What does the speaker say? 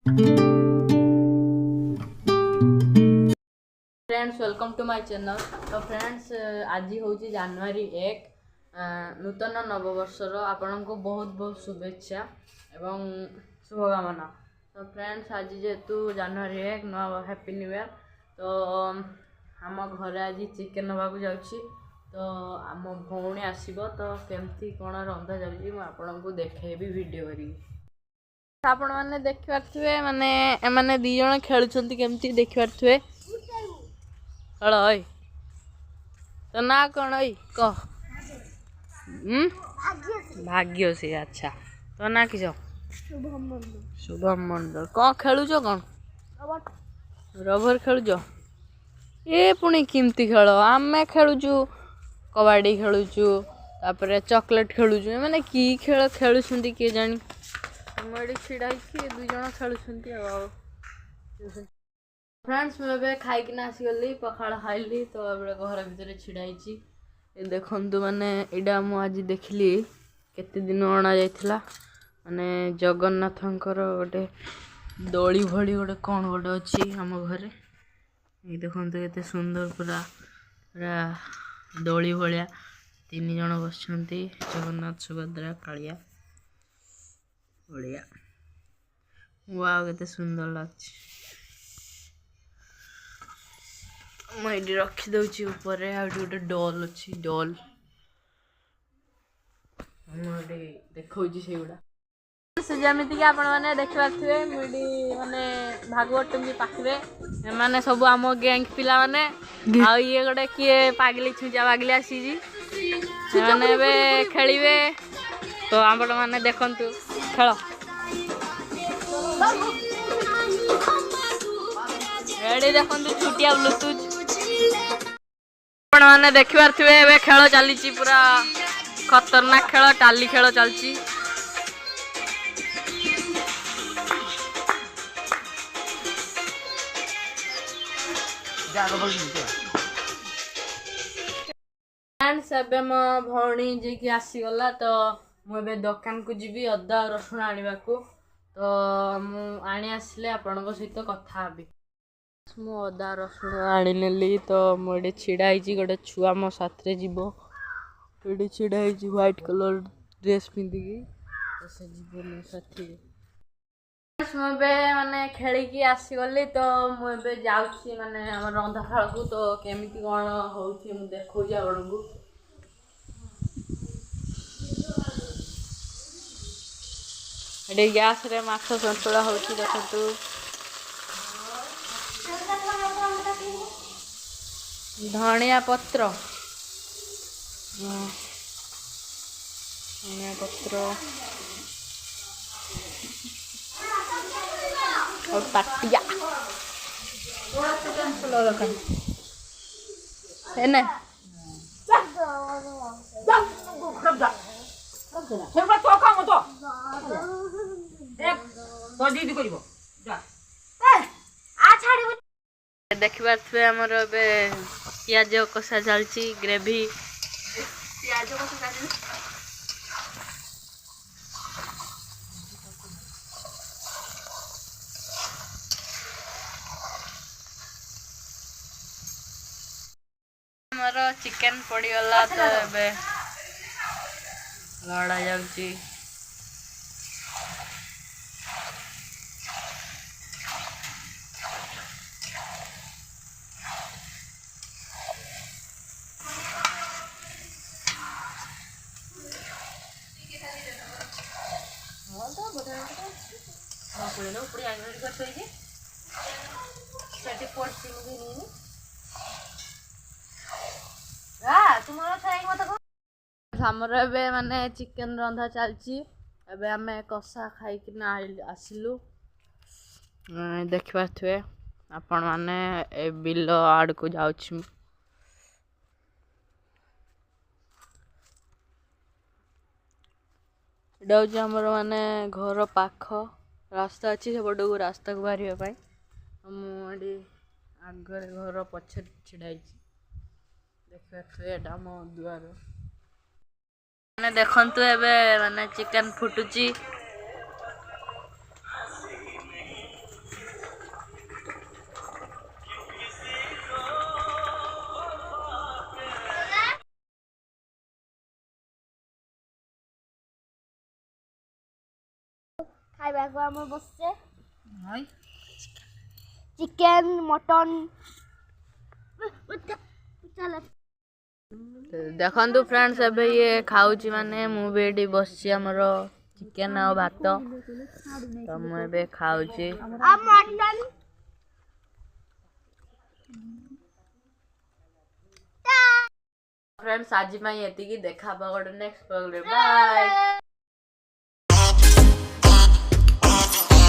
Friends welcome to my channel. तो friends आज हूँ जनवरी 1 नूतन नववर्षर आपण को बहुत बहुत शुभेच्छा एवं शुभकामना। तो फ्रेंड्स आज जेहेतु जनवरी 1 नुआ हैप्पी न्यू ईयर। तो आम घर आज चिकेन होगा जाऊँगी। तो आम भौणी आसब तो केमती कौन रंधा जाऊँगी मुझे देखेबी वीडियो करी। आपण मैंने देख पारे माने एमाने दी जण खेलुछंती केमती देख पारे। हलो ओय तो ना कौन ओय कह भाग्य से। अच्छा तो ना किस शुभम मंडल कौन खेलुच कौन रबर खेलुच ये पुणी किमती खेल आमे खेलुचु कबाडी खेलुचु तापर चॉकलेट खेलुचु माने की खेल खेलुछंती किए जानी मुझे छिड़ा दुई जन खेलुंट। फ्रेंड्स मुझे खाई आसीगली पखाड़ खाइली तो घर भितर छिड़ाई देखु माने यहाँ मुझे देखली केते दिन अणा जाइथिला माने जगन्नाथंकर गोटे दोली भली गोटे कौन गोटे अच्छी आम घरे ये देखु केते सुंदर पूरा पूरा दोली भाया तीन जन बस जगन्नाथ सुभद्रा कालिया बढ़िया वाव केते सुंदर लगछ। मुझे रखीदे ऊपर गोटे डॉल अच्छी डॉल देखा से गुड़ा जमीक आपने देखिपे मुझे माने भागवत टुंगी पाखे मैंने सब आम गैंग पिला माने ये गोटे किए पागली छुचा पागली आसी मैंने खेलिए। तो आपण मैंने देखु खेल रेडी देखु छुटिया ब्लूटूथ मैंने देखिपे खेल चली पूरा खतरनाक खेल टाली खेल चलची। मो भौणी जी की आसीगला तो मुझे दुकान को जीवी अदा रसुण आने को तो मुझे आसले आपण सहित कथा हेबी। मु अदा रसुण आनी तो मुझे छिड़ाई गोटे छुआ मो साथ जीव ये छिड़ाई व्हाइट कलर ड्रेस पिंधिकी तो से जीव मो साथी मुझे माने खेलिकी आसीगली तो मुझे जाऊँगी माने आम रंधा खाल को तो केमिति कौन हो देखो आपण को ये गैस रे माछ सन्तुला होची देखंतु धनिया पत्र और पाटिया है ना देखिपे आमर पियाज कषा चलची ग्रेवी पियाज कषा आमर चिकेन पड़गला तो ए लड़ा जाऊँगी। आमर ए माने चिकेन रंधा चलची एबे आमे कषा खाइकिना आसिलु देखिपे आपण माने ए बिल आड़ को जाउछु। एटा आमर माने घर पाख रास्ता अच्छी सेपट को रास्ता को बाहर मुझे आगे घर पछे छिड़ाई देखा मो दुआर मैंने देखु एबे माने चिकेन फुटुची ଖାଇବାକୁ ଆମେ ବସିଛେ ଚିକେନ ମଟନ ଦେଖନ୍ତୁ ଫ୍ରେଣ୍ଡସ୍ ଏବେ ଇଏ ଖାଉଛି ମାନେ ମୁଁ ବି ଏଠି ବସିଛି ଆମର ଚିକେନ ଆଉ ଭାତ ତ ମୁଁ ଏବେ ଖାଉଛି ଫ୍ରେଣ୍ଡସ୍ ଆଜି ପାଇଁ ଏତିକି ଦେଖା ହବା ଗୋଟେ ନେକ୍ସଟ ପ୍ରୋଗ୍ରାମ ବାଏ।